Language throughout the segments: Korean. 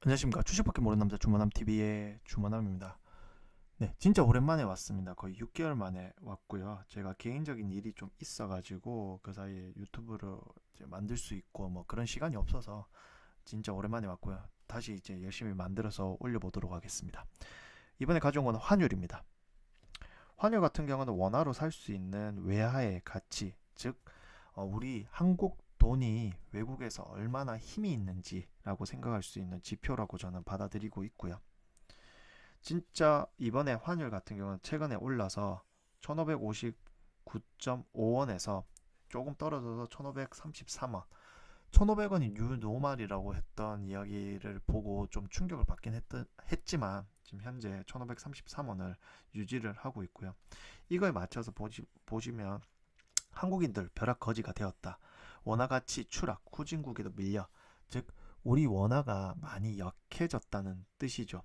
안녕하십니까. 주식밖에 모르는 남자 주머남TV의 주머남입니다. 네, 진짜 오랜만에 왔습니다. 거의 6개월 만에 왔고요. 제가 개인적인 일이 좀 있어가지고 그 사이에 유튜브를 이제 만들 수 있고 뭐 그런 시간이 없어서 진짜 오랜만에 왔고요. 다시 이제 열심히 만들어서 올려보도록 하겠습니다. 이번에 가져온 건 환율입니다. 환율 같은 경우는 원화로 살 수 있는 외화의 가치, 즉 우리 한국 돈이 외국에서 얼마나 힘이 있는지라고 생각할 수 있는 지표라고 저는 받아들이고 있고요. 진짜 이번에 환율 같은 경우는 최근에 올라서 1559.5원에서 조금 떨어져서 1533원, 1500원이 뉴 노말이라고 했던 이야기를 보고 좀 충격을 받긴 했지만 지금 현재 1533원을 유지를 하고 있고요. 이거에 맞춰서 보시면 한국인들 벼락거지가 되었다. 원화 가치 추락, 후진국에도 밀려, 즉 우리 원화가 많이 약해졌다는 뜻이죠.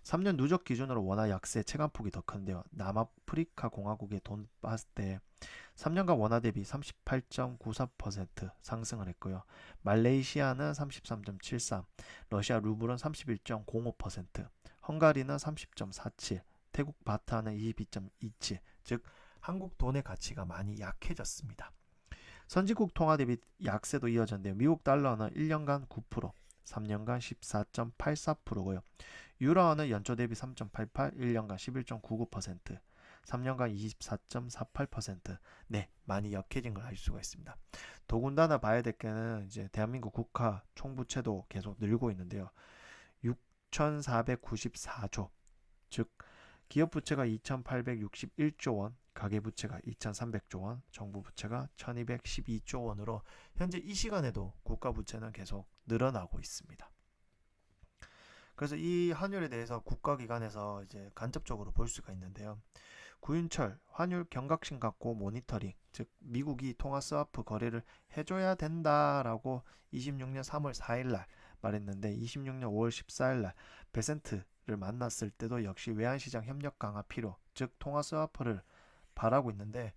3년 누적 기준으로 원화 약세 체감폭이 더 큰데요. 남아프리카 공화국의 돈 봤을 때 3년간 원화 대비 38.94% 상승을 했고요. 말레이시아는 33.73, 러시아 루블은 31.05%, 헝가리는 30.47, 태국 바트는 22.27, 즉 한국 돈의 가치가 많이 약해졌습니다. 선진국 통화 대비 약세도 이어졌는데 미국 달러는 1년간 9%, 3년간 14.84%고요. 유로화는 연초 대비 3.88, 1년간 11.99%, 3년간 24.48%. 네, 많이 약해진 걸 알 수가 있습니다. 더군다나 봐야 될 게는 이제 대한민국 국가 총부채도 계속 늘고 있는데요. 6,494조, 즉 기업 부채가 2,861조 원, 가계 부채가 2,300조 원, 정부 부채가 1,212조 원으로 현재 이 시간에도 국가 부채는 계속 늘어나고 있습니다. 그래서 이 환율에 대해서 국가기관에서 이제 간접적으로 볼 수가 있는데요. 구윤철 환율 경각심 갖고 모니터링, 즉 미국이 통화 스와프 거래를 해줘야 된다라고 26년 3월 4일날 말했는데 26년 5월 14일날 베센트를 만났을 때도 역시 외환시장 협력 강화 필요, 즉 통화 스와프를 바라고 있는데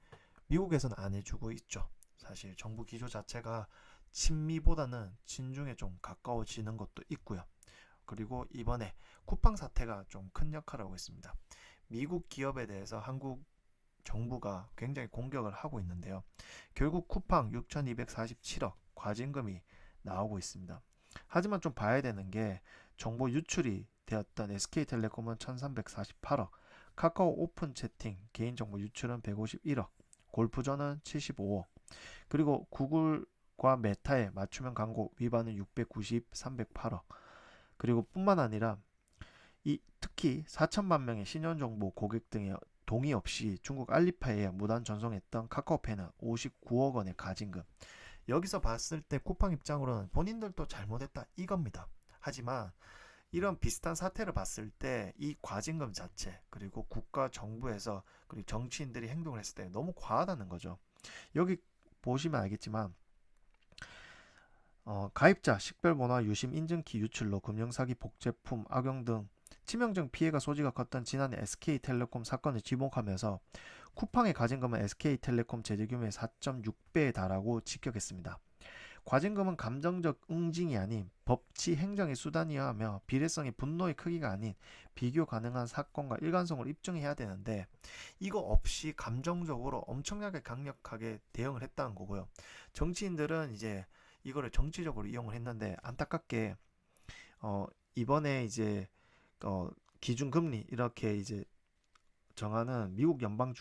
미국에서는 안 해주고 있죠. 사실 정부 기조 자체가 친미보다는 친중에 좀 가까워지는 것도 있고요. 그리고 이번에 쿠팡 사태가 좀 큰 역할을 하고 있습니다. 미국 기업에 대해서 한국 정부가 굉장히 공격을 하고 있는데요. 결국 쿠팡 6,247억 과징금이 나오고 있습니다. 하지만 좀 봐야 되는 게 정보 유출이 되었던 SK텔레콤은 1,348억, 카카오 오픈 채팅 개인정보 유출은 151억, 골프전은 75억, 그리고 구글과 메타의 맞춤형 광고 위반은 690, 308억, 그리고 뿐만 아니라 이 특히 4천만 명의 신용정보 고객 등의 동의 없이 중국 알리파이에 무단 전송했던 카카오페이는 59억 원의 가징금. 여기서 봤을 때 쿠팡 입장으로는 본인들도 잘못했다 이겁니다. 하지만 이런 비슷한 사태를 봤을 때 이 과징금 자체, 그리고 국가 정부에서 그리고 정치인들이 행동을 했을 때 너무 과하다는 거죠. 여기 보시면 알겠지만 가입자 식별번호와 유심 인증키 유출로 금융사기 복제품 악용 등 치명적 피해가 소지가 컸던 지난해 SK텔레콤 사건을 지목하면서 쿠팡의 가징금은 SK텔레콤 제재규모의 4.6배에 달하고 직격했습니다. 과징금은 감정적 응징이 아닌 법치 행정의 수단이어야 하며 비례성이 분노의 크기가 아닌 비교 가능한 사건과 일관성을 입증해야 되는데 이거 없이 감정적으로 엄청나게 강력하게 대응을 했다는 거고요. 정치인들은 이제 이거를 정치적으로 이용을 했는데 안타깝게 이번에 이제 어, 기준금리 이렇게 이제 정하는 미국 연방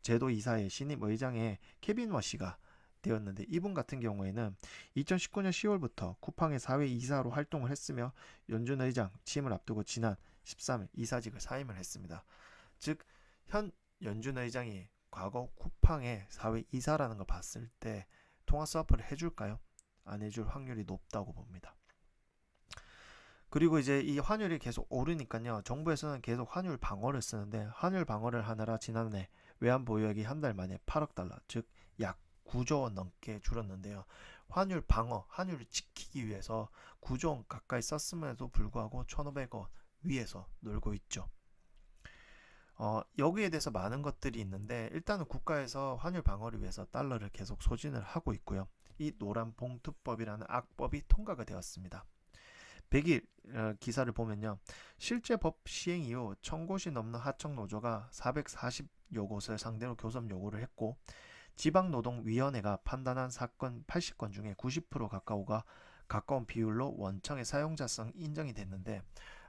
제도 이사의 신임 의장의 케빈 워시가 되었는데 이분 같은 경우에는 2019년 10월부터 쿠팡의 사회 이사로 활동을 했으며 연준 의장 취임을 앞두고 지난 13일 이사직을 사임을 했습니다. 즉 현 연준 의장이 과거 쿠팡의 사회 이사라는 걸 봤을 때 통화 스와프를 해줄까요? 안 해줄 확률이 높다고 봅니다. 그리고 이제 이 환율이 계속 오르니까요. 정부에서는 계속 환율 방어를 쓰는데 환율 방어를 하느라 지난해 외환 보유액이 한 달 만에 8억 달러, 즉 약 9조 원 넘게 줄었는데요. 환율 방어, 환율을 지키기 위해서 9조 원 가까이 썼음에도 불구하고 1,500원 위에서 놀고 있죠. 여기에 대해서 많은 것들이 있는데 일단은 국가에서 환율 방어를 위해서 달러를 계속 소진을 하고 있고요. 이 노란 봉투법이라는 악법이 통과가 되었습니다. 100일 기사를 보면요. 실제 법 시행 이후 1000곳이 넘는 하청 노조가 440여 곳을 상대로 교섭 요구를 했고 지방노동위원회가 판단한 사건 80건 중에 90% 가까운 비율로 원청의 사용자성 인정이 됐는데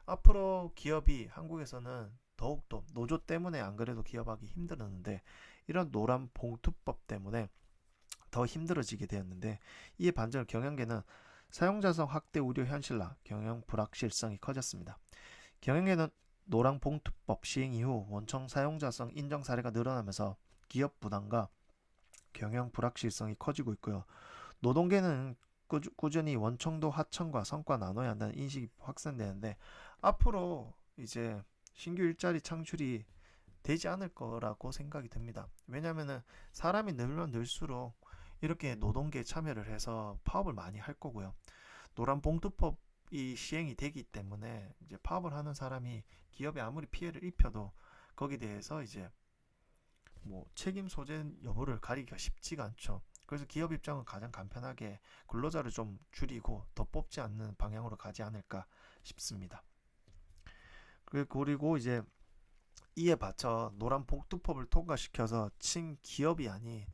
앞으로 기업이 한국에서는 더욱더 노조 때문에 안 그래도 기업하기 힘들었는데 이런 노란 봉투법 때문에 더 힘들어지게 되었는데 이에 반전을 경영계는 사용자성 확대 우려 현실화, 경영 불확실성이 커졌습니다. 경영계는 노란 봉투법 시행 이후 원청 사용자성 인정 사례가 늘어나면서 기업 부담과 경영 불확실성이 커지고 있고요. 노동계는 꾸준히 원청도 하청과 성과 나눠야 한다는 인식이 확산되는데 앞으로 이제 신규 일자리 창출이 되지 않을 거라고 생각이 듭니다. 왜냐하면 사람이 늘면 늘수록 이렇게 노동계에 참여를 해서 파업을 많이 할 거고요. 노란 봉투법이 시행이 되기 때문에 이제 파업을 하는 사람이 기업에 아무리 피해를 입혀도 거기에 대해서 이제 뭐 책임 소재 여부를 가리기가 쉽지가 않죠. 그래서 기업 입장은 가장 간편하게 근로자를 좀 줄이고 더 뽑지 않는 방향으로 가지 않을까 싶습니다. 그리고 이제 이에 받쳐 노란 봉투법을 통과시켜서 친기업이 아닌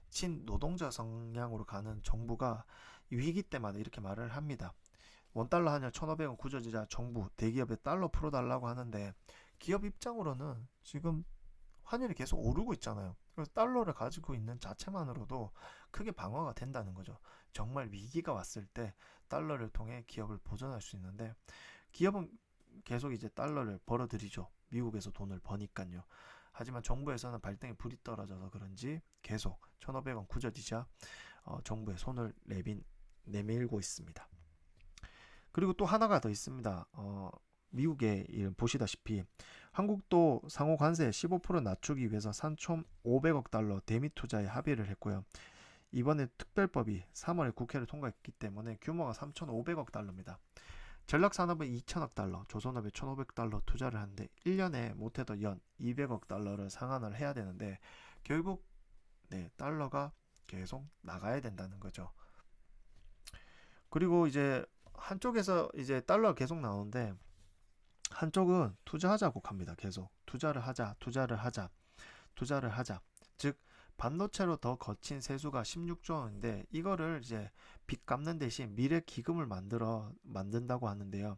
친노동자 성향으로 가는 정부가 위기 때마다 이렇게 말을 합니다. 원달러 환율 1,500원 굳어지자 정부 대기업에 달러 풀어달라고 하는데 기업 입장으로는 지금 환율이 계속 오르고 있잖아요. 그래서 달러를 가지고 있는 자체만으로도 크게 방어가 된다는 거죠. 정말 위기가 왔을 때 달러를 통해 기업을 보존할 수 있는데 기업은 계속 이제 달러를 벌어들이죠. 미국에서 돈을 버니까요. 하지만 정부에서는 발등에 불이 떨어져서 그런지 계속 1,500원 굳어지자 정부의 손을 내밀고 있습니다. 그리고 또 하나가 더 있습니다. 미국에 보시다시피 한국도 상호 관세 15% 낮추기 위해서 3,500억 달러 대미 투자에 합의를 했고요. 이번에 특별법이 3월에 국회를 통과했기 때문에 규모가 3,500억 달러입니다. 전력산업은 2천억 달러, 조선업에 1,500달러 투자를 하는데 1년에 못해도 연 200억 달러를 상환을 해야 되는데 결국 달러가 계속 나가야 된다는 거죠. 그리고 이제 한쪽에서 이제 달러가 계속 나오는데 한쪽은 투자하자고 합니다. 계속 투자를 하자, 투자를 하자, 투자를 하자. 즉 반도체로 더 거친 세수가 16조 원인데 이거를 이제 빚 갚는 대신 미래 기금을 만든다고 하는데요.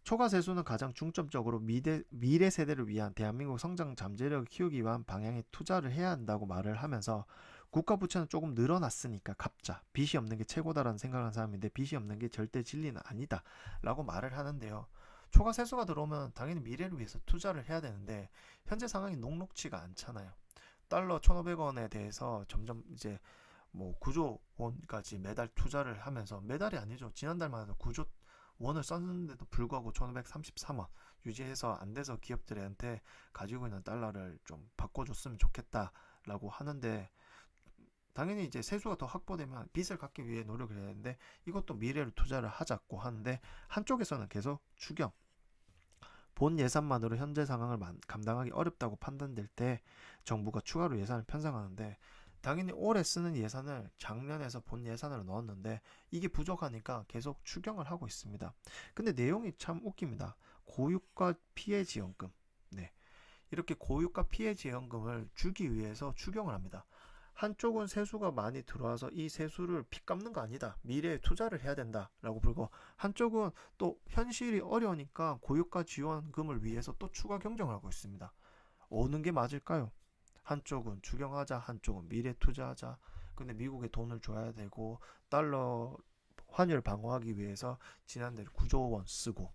초과 세수는 가장 중점적으로 미래 세대를 위한 대한민국 성장 잠재력을 키우기 위한 방향에 투자를 해야 한다고 말을 하면서 국가 부채는 조금 늘어났으니까 갚자. 빚이 없는 게 최고다라는 생각을 하는 사람인데 빚이 없는 게 절대 진리는 아니다. 라고 말을 하는데요. 초과 세수가 들어오면 당연히 미래를 위해서 투자를 해야 되는데 현재 상황이 녹록치가 않잖아요. 달러 1,500원에 대해서 점점 이제 뭐 9조 원까지 매달 투자를 하면서 매달이 아니죠. 지난달만 해도 9조 원을 썼는데도 불구하고 1,533원 유지해서 안 돼서 기업들한테 가지고 있는 달러를 좀 바꿔줬으면 좋겠다라고 하는데 당연히 이제 세수가 더 확보되면 빚을 갚기 위해 노력을 해야 되는데 이것도 미래로 투자를 하자고 하는데 한쪽에서는 계속 추경 본 예산만으로 현재 상황을 감당하기 어렵다고 판단될 때 정부가 추가로 예산을 편성하는데 당연히 올해 쓰는 예산을 작년에서 본 예산으로 넣었는데 이게 부족하니까 계속 추경을 하고 있습니다. 근데 내용이 참 웃깁니다. 고유가 피해 지원금. 네. 이렇게 고유가 피해 지원금을 주기 위해서 추경을 합니다. 한쪽은 세수가 많이 들어와서 이 세수를 빚 갚는 거 아니다. 미래에 투자를 해야 된다라고 불고 한쪽은 또 현실이 어려우니까 고유가 지원금을 위해서 또 추가 경정을 하고 있습니다. 어느 게 맞을까요? 한쪽은 추경하자, 한쪽은 미래 투자하자. 근데 미국에 돈을 줘야 되고 달러 환율 방어하기 위해서 지난달 9조 원 쓰고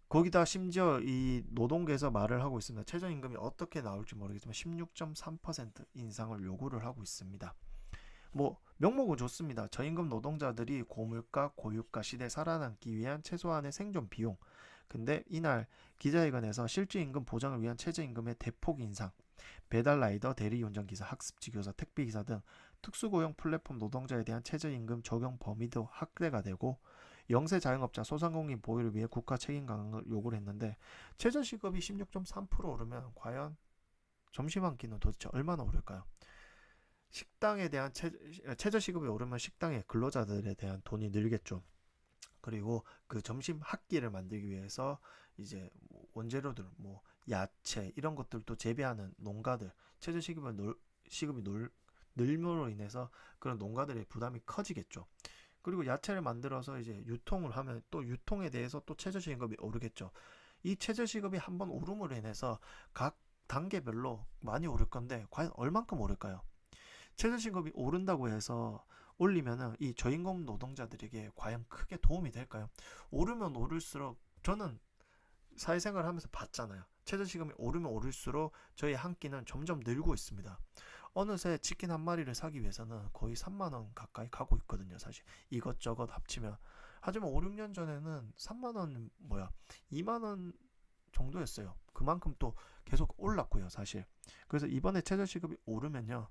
거기다 심지어 이 노동계에서 말을 하고 있습니다. 최저임금이 어떻게 나올지 모르겠지만 16.3% 인상을 요구를 하고 있습니다. 뭐 명목은 좋습니다. 저임금 노동자들이 고물가, 고유가 시대에 살아남기 위한 최소한의 생존 비용. 근데 이날 기자회견에서 실질임금 보장을 위한 최저임금의 대폭 인상, 배달라이더, 대리운전기사, 학습지 교사, 택배기사 등 특수고용 플랫폼 노동자에 대한 최저임금 적용 범위도 확대가 되고 영세 자영업자, 소상공인 보호를 위해 국가 책임 강화를 요구를 했는데 최저시급이 16.3% 오르면 과연 점심 한 끼는 도대체 얼마나 오를까요? 식당에 대한 최저시급이 오르면 식당의 근로자들에 대한 돈이 늘겠죠. 그리고 그 점심 한 끼를 만들기 위해서 이제 뭐 원재료들 뭐 야채 이런 것들도 재배하는 농가들 최저 시급이 늘므로 인해서 그런 농가들의 부담이 커지겠죠. 그리고 야채를 만들어서 이제 유통을 하면 또 유통에 대해서 또 최저시급이 오르겠죠. 이 최저시급이 한번 오름으로 인해서 각 단계별로 많이 오를 건데 과연 얼만큼 오를까요? 최저시급이 오른다고 해서 올리면은 이 저임금 노동자들에게 과연 크게 도움이 될까요? 오르면 오를수록 저는 사회생활을 하면서 봤잖아요. 최저시급이 오르면 오를수록 저희 한 끼는 점점 늘고 있습니다. 어느새 치킨 한 마리를 사기 위해서는 거의 3만 원 가까이 가고 있거든요. 사실 이것저것 합치면. 하지만 5, 6년 전에는 3만 원 2만 원 정도였어요. 그만큼 또 계속 올랐고요, 사실. 그래서 이번에 최저시급이 오르면요.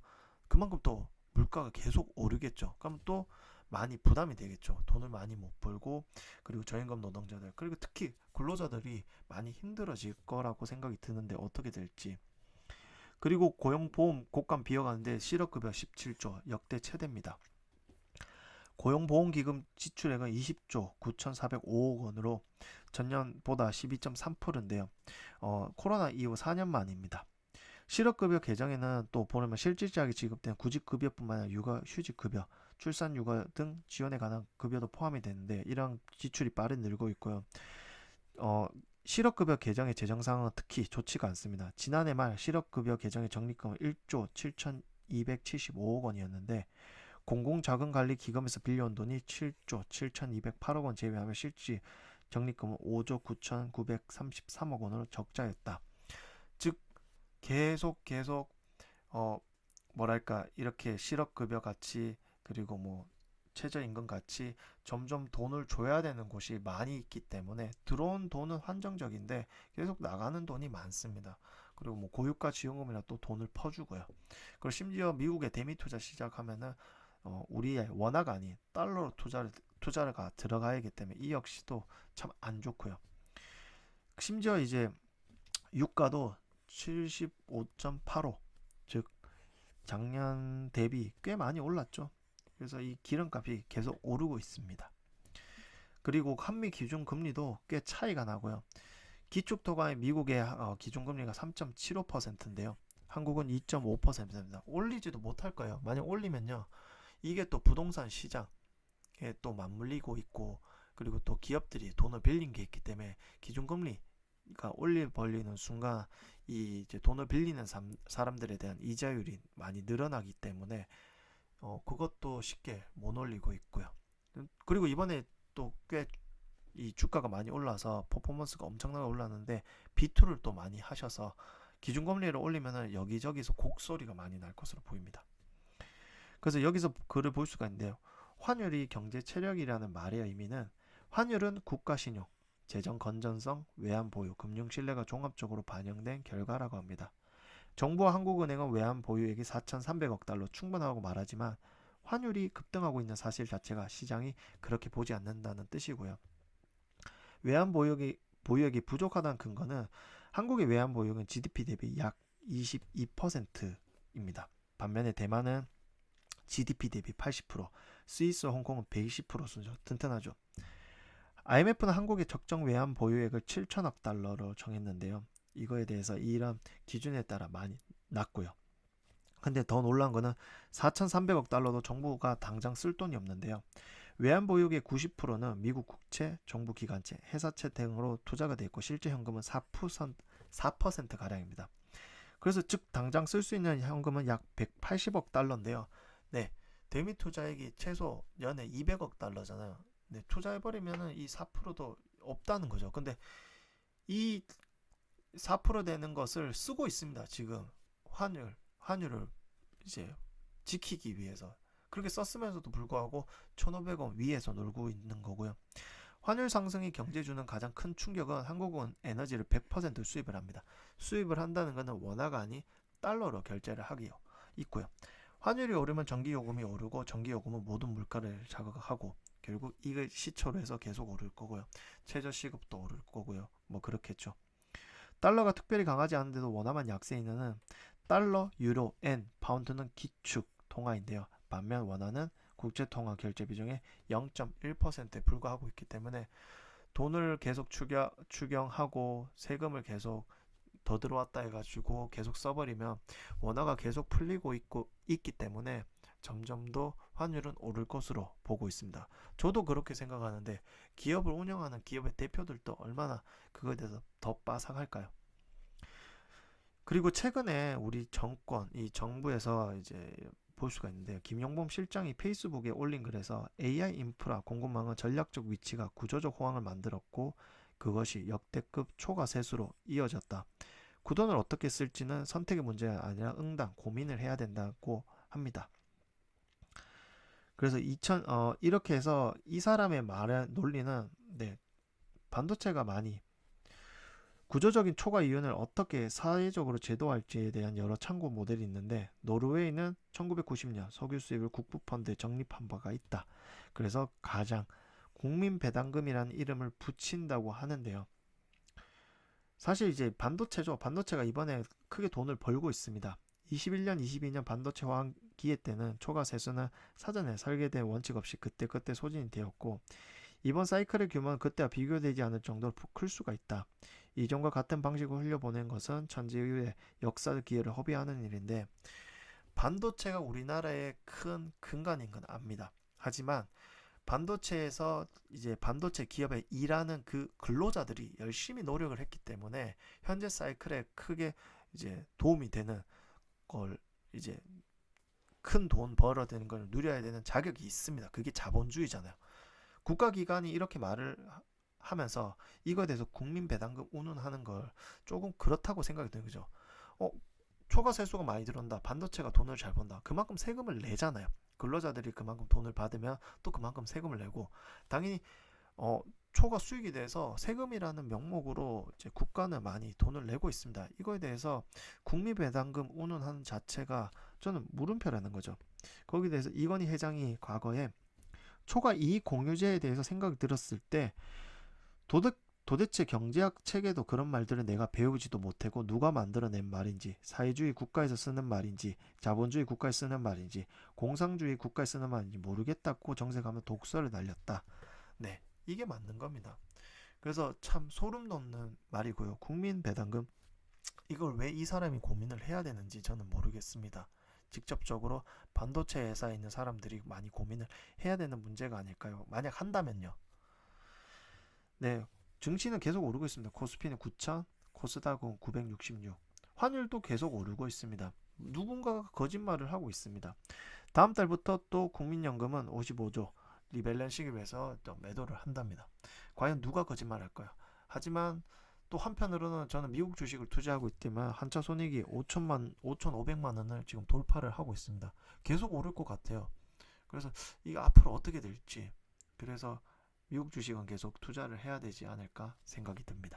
그만큼 또 물가가 계속 오르겠죠. 그럼 또 많이 부담이 되겠죠. 돈을 많이 못 벌고 그리고 저임금 노동자들 그리고 특히 근로자들이 많이 힘들어질 거라고 생각이 드는데 어떻게 될지. 그리고 고용보험 곡간 비어가는데 실업급여 17조 역대 최대입니다. 고용보험기금 지출액은 20조 9,405억 원으로 전년보다 12.3%인데요. 코로나 이후 4년 만입니다. 실업급여 개정에는 또 보면 실질적이 지급된 구직급여뿐만 아니라 육아, 휴직급여, 출산육아 등 지원에 관한 급여도 포함이 되는데 이러한 지출이 빠르게 늘고 있고요. 실업급여 개정의 재정상은 특히 좋지가 않습니다. 지난해 말 실업급여 개정의 적립금은 1조 7,275억 원이었는데 공공자금관리기금에서 빌려온 돈이 7조 7,208억 원 제외하면 실질 적립금은 5조 9,933억 원으로 적자였다. 즉 계속 이렇게 실업급여 같이 그리고 뭐 최저임금 같이 점점 돈을 줘야 되는 곳이 많이 있기 때문에 들어온 돈은 한정적인데 계속 나가는 돈이 많습니다. 그리고 뭐 고유가 지원금이나 또 돈을 퍼주고요. 그리고 심지어 미국의 대미 투자 시작하면은 우리의 원화가 아닌 달러로 투자가 들어가야 하기 때문에 이 역시도 참 안 좋고요. 심지어 이제 유가도 75.85, 즉 작년 대비 꽤 많이 올랐죠. 그래서 이 기름값이 계속 오르고 있습니다. 그리고 한미 기준금리도 꽤 차이가 나고요. 기축통화의 미국의 기준금리가 3.75%인데요. 한국은 2.5%입니다. 올리지도 못할 거예요. 만약 올리면요. 이게 또 부동산 시장에 또 맞물리고 있고 그리고 또 기업들이 돈을 빌린 게 있기 때문에 기준금리가 벌리는 순간 이 이제 돈을 빌리는 사람들에 대한 이자율이 많이 늘어나기 때문에 그것도 쉽게 못 올리고 있고요. 그리고 이번에 또 꽤 이 주가가 많이 올라서 퍼포먼스가 엄청나게 올랐는데 비투를 또 많이 하셔서 기준금리를 올리면은 여기저기서 곡소리가 많이 날 것으로 보입니다. 그래서 여기서 글을 볼 수가 있는데요. 환율이 경제 체력이라는 말의 의미는 환율은 국가 신용, 재정 건전성, 외환 보유, 금융 신뢰가 종합적으로 반영된 결과라고 합니다. 정부와 한국은행은 외환 보유액이 4,300억 달러 충분하다고 말하지만 환율이 급등하고 있는 사실 자체가 시장이 그렇게 보지 않는다는 뜻이고요. 외환 보유액이 부족하다는 근거는 한국의 외환 보유액은 GDP 대비 약 22%입니다. 반면에 대만은 GDP 대비 80%, 스위스, 홍콩은 120% 수준 튼튼하죠. IMF는 한국의 적정 외환 보유액을 7천억 달러로 정했는데요. 이거에 대해서 이런 기준에 따라 많이 낮고요. 근데 더 놀라운 거는 4,300억 달러도 정부가 당장 쓸 돈이 없는데요. 외환 보유액의 90%는 미국 국채, 정부 기관채, 회사채 등으로 투자가 되어 있고 실제 현금은 4%가량입니다. 그래서 즉 당장 쓸 수 있는 현금은 약 180억 달러인데요. 네, 대미 투자액이 최소 연에 200억 달러잖아요. 네, 투자해버리면은 이 4%도 없다는 거죠. 근데 이 4% 되는 것을 쓰고 있습니다. 지금 환율을 이제 지키기 위해서 그렇게 썼으면서도 불구하고 1,500원 위에서 놀고 있는 거고요. 환율 상승이 경제에 주는 가장 큰 충격은 한국은 에너지를 100% 수입을 합니다. 수입을 한다는 것은 원화가 아닌 달러로 결제를 하기요 있고요. 환율이 오르면 전기요금이 오르고 전기요금은 모든 물가를 자극하고 결국 이걸 시초로 해서 계속 오를 거고요. 최저시급도 오를 거고요. 뭐 그렇겠죠. 달러가 특별히 강하지 않은데도 원화만 약세인은 달러, 유로, 엔, 파운드는 기축 통화인데요. 반면 원화는 국제통화 결제 비중의 0.1%에 불과하고 있기 때문에 돈을 계속 추경하고 세금을 계속 더 들어왔다 해가지고 계속 써버리면 원화가 계속 풀리고 있기 때문에 점점 더 환율은 오를 것으로 보고 있습니다. 저도 그렇게 생각하는데 기업을 운영하는 기업의 대표들도 얼마나 그거에 대해서 더 빠삭할까요? 그리고 최근에 우리 정권, 이 정부에서 이제 볼 수가 있는데요. 김용범 실장이 페이스북에 올린 글에서 AI 인프라 공급망은 전략적 위치가 구조적 호황을 만들었고 그것이 역대급 초과 세수로 이어졌다. 그 돈을 어떻게 쓸지는 선택의 문제가 아니라 응당 고민을 해야 된다고 합니다. 그래서 이렇게 해서 이 사람의 말의 논리는 네, 반도체가 많이 구조적인 초과 이윤을 어떻게 사회적으로 제도할지에 대한 여러 참고 모델이 있는데 노르웨이는 1990년 석유 수입을 국부 펀드에 적립한 바가 있다. 그래서 가장 국민 배당금이라는 이름을 붙인다고 하는데요. 사실 이제 반도체죠. 반도체가 이번에 크게 돈을 벌고 있습니다. 21년, 22년 반도체 화기에 때는 초과 세수는 사전에 설계된 원칙 없이 그때그때 소진이 되었고 이번 사이클의 규모는 그때와 비교되지 않을 정도로 클 수가 있다. 이전과 같은 방식으로 흘려보낸 것은 천지의 역사 기회를 허비하는 일인데 반도체가 우리나라의 큰 근간인 건 압니다. 하지만 반도체에서 이제 반도체 기업에 일하는 그 근로자들이 열심히 노력을 했기 때문에 현재 사이클에 크게 이제 도움이 되는 걸 이제 큰 돈 벌어야 되는 걸 누려야 되는 자격이 있습니다. 그게 자본주의잖아요. 국가기관이 이렇게 말을 하면서 이거에 대해서 국민 배당금 운운하는 걸 조금 그렇다고 생각이 드는 거죠. 어, 초과 세수가 많이 들어온다. 반도체가 돈을 잘 번다. 그만큼 세금을 내잖아요. 근로자들이 그만큼 돈을 받으면 또 그만큼 세금을 내고 당연히 초과 수익이 돼서 세금이라는 명목으로 이제 국가는 많이 돈을 내고 있습니다. 이거에 대해서 국민 배당금 운운하는 자체가 저는 물음표라는 거죠. 거기에 대해서 이건희 회장이 과거에 초과 이익 공유제에 대해서 생각이 들었을 때 도대체 경제학 책에도 그런 말들을 내가 배우지도 못하고 누가 만들어낸 말인지 사회주의 국가에서 쓰는 말인지 자본주의 국가에 쓰는 말인지 공산주의 국가에 쓰는 말인지 모르겠다고 정색하며 독서를 날렸다. 네, 이게 맞는 겁니다. 그래서 참 소름 돋는 말이고요. 국민 배당금 이걸 왜 이 사람이 고민을 해야 되는지 저는 모르겠습니다. 직접적으로 반도체 회사에 있는 사람들이 많이 고민을 해야 되는 문제가 아닐까요? 만약 한다면요. 네, 증시는 계속 오르고 있습니다. 코스피는 9,000, 코스닥은 966. 환율도 계속 오르고 있습니다. 누군가가 거짓말을 하고 있습니다. 다음 달부터 또 국민연금은 55조 리밸런싱을 위해서 또 매도를 한답니다. 과연 누가 거짓말할까요? 하지만 또 한편으로는 저는 미국 주식을 투자하고 있지만 한차 손익이 5,500만 원을 지금 돌파를 하고 있습니다. 계속 오를 것 같아요. 그래서 이게 앞으로 어떻게 될지 그래서 미국 주식은 계속 투자를 해야 되지 않을까 생각이 듭니다.